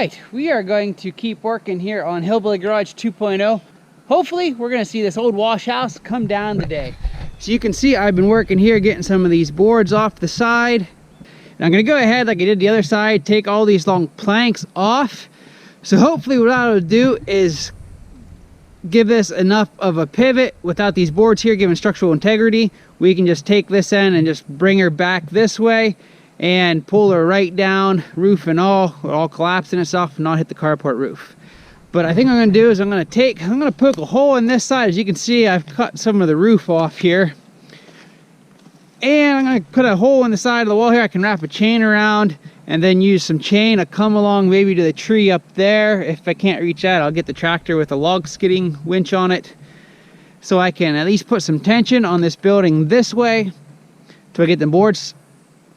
right, we are going to keep working here on Hillbilly Garage 2.0. Hopefully, we're going to see this old wash house come down today. So you can see I've been working here, getting some of these boards off the side. And I'm going to go ahead, like I did the other side, take all these long planks off. So hopefully what I'll do is give this enough of a pivot without these boards here giving structural integrity. We can just take this end and just bring her back this way and pull her right down, roof and all collapsing itself and not hit the carport roof. But I think what I'm going to do is I'm going to poke a hole in this side. As you can see, I've cut some of the roof off here. And I'm going to put a hole in the side of the wall here. I can wrap a chain around and then use some chain to come along maybe to the tree up there. If I can't reach that, I'll get the tractor with a log skidding winch on it. So I can at least put some tension on this building this way till I get the boards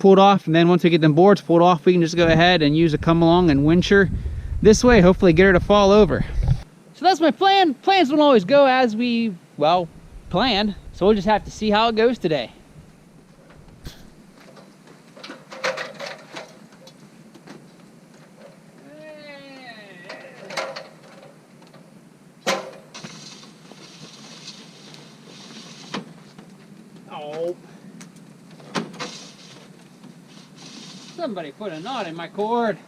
pulled off. And then once we get them boards pulled off, we can just go ahead and use a come along and winch her this way, hopefully get her to fall over. So that's my plan. Plans don't always go as we, well, planned. So we'll just have to see how it goes today. Oh. Somebody put a knot in my cord.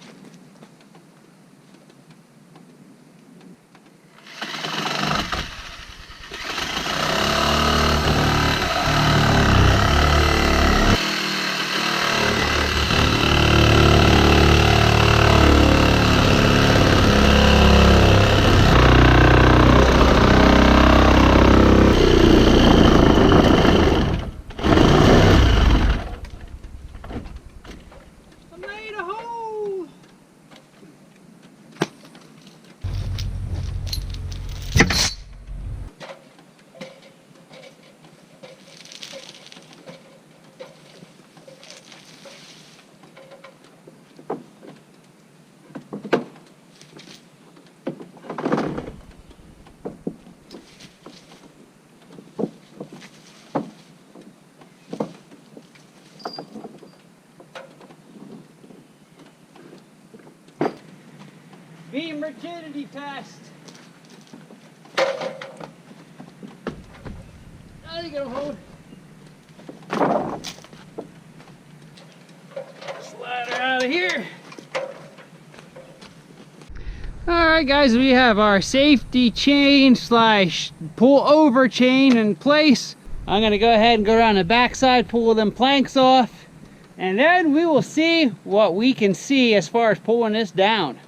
Beam rigidity test. Now you gotta hold. Slide her out of here. Alright guys, we have our safety chain slash pull over chain in place. I'm gonna go ahead and go around the backside, pull them planks off, and then we will see what we can see as far as pulling this down.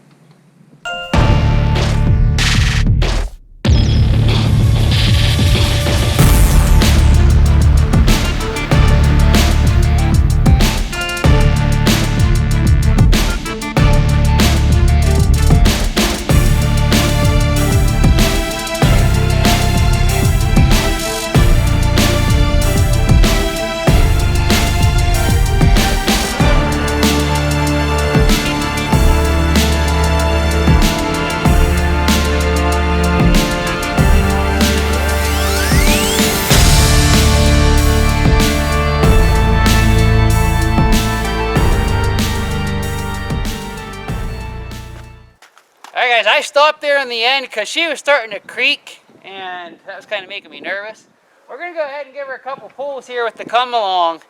Alright guys, I stopped there in the end because she was starting to creak and that was kind of making me nervous. We're going to go ahead and give her a couple pulls here with the come along.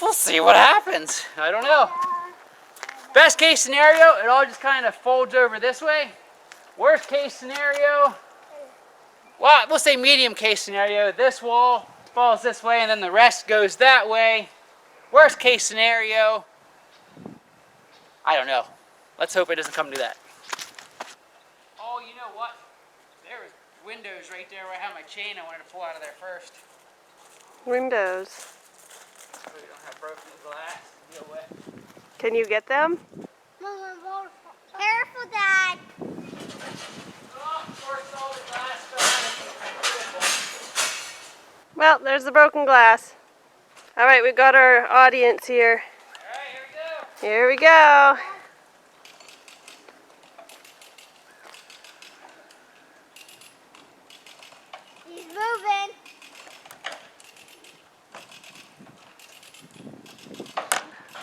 We'll see what happens. I don't know. Best case scenario, it all just kind of folds over this way. Worst case scenario, well, we'll say medium case scenario, this wall falls this way and then the rest goes that way. Worst case scenario, I don't know. Let's hope it doesn't come to that. Oh, you know what? There was windows right there where I had my chain I wanted to pull out of there first. Windows. We don't have broken glass to deal with. Can you get them? Careful, Dad. Oh, of course, all the glass fell. Well, there's the broken glass. All right, we've got our audience here. All right, here we go. Here we go. He's moving.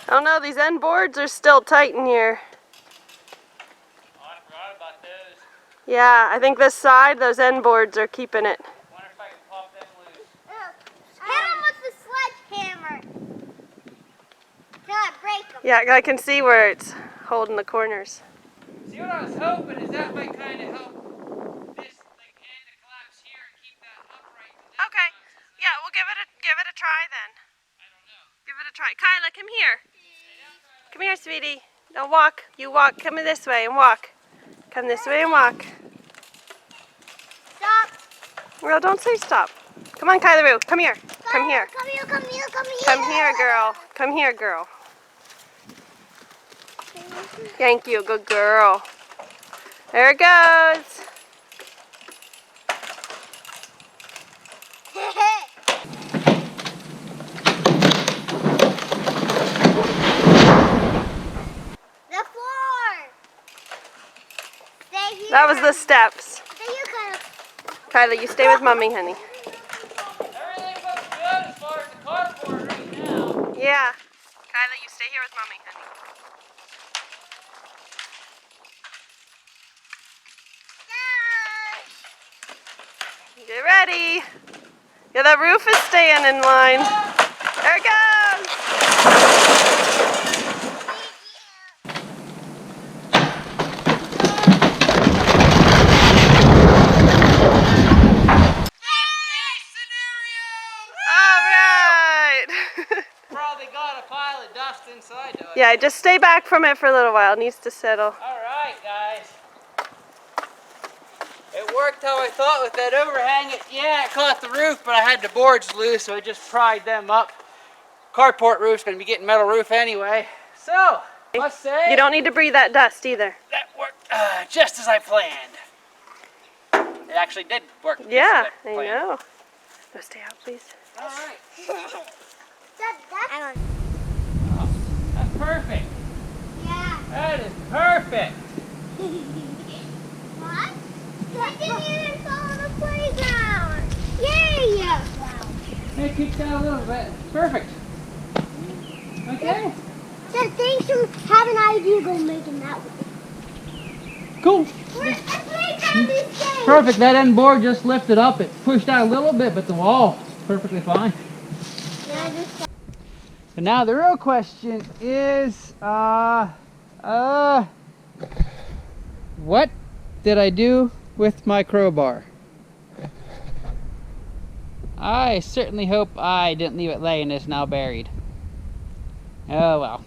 Oh no, these end boards are still tight in here. about those. Yeah, I think this side, those end boards are keeping it. Wonder if I can pop them loose. Hit him with the sledgehammer. Till I break him. Yeah, I can see where it's holding the corners. See, what I was hoping is that might kind of help this like end to collapse here and keep that upright. Okay. Yeah, we'll give it a try then. I don't know. Give it a try. Kyla, come here. Come here, sweetie. No, walk. You walk. Come this way and walk. Come this way and walk. Stop. Well, don't say stop. Come on, Kyla. Come here. Come here. Come here, come here, come here. Come here, girl. Come here, girl. Thank you. Good girl. There it goes. The floor. Stay here. That was the steps. Stay here, Kyla. Kyla, you stay with Mommy, honey. Everything looks good as far as the cardboard right now. Yeah. Kyla, you stay here with Mommy, honey. Get ready. Yeah, the roof is staying in line. There it goes. All right. Probably got a pile of dust inside though. Yeah, just stay back from it for a little while. It needs to settle. Alright guys. It worked how I thought with that overhang. Yeah, it caught the roof, but I had the boards loose, so I just pried them up. Carport roof's gonna be getting metal roof anyway. So, must say, You don't need to breathe that dust either. that worked just as I planned. It actually did work. just Yeah, as I planned. know. Go stay out, please. Alright. That's That's perfect. yeah. That is perfect. What? I didn't even fall on the playground. Yay! It kicked out a little bit. Perfect. Okay. So thanks for having an idea go making that way. Cool. Let's make down these things. Perfect. That end board just lifted up. It pushed out a little bit, but the wall is perfectly fine. Yeah, just So now the real question is, what did I do with my crowbar? I certainly hope I didn't leave it laying. It's now buried. Oh well.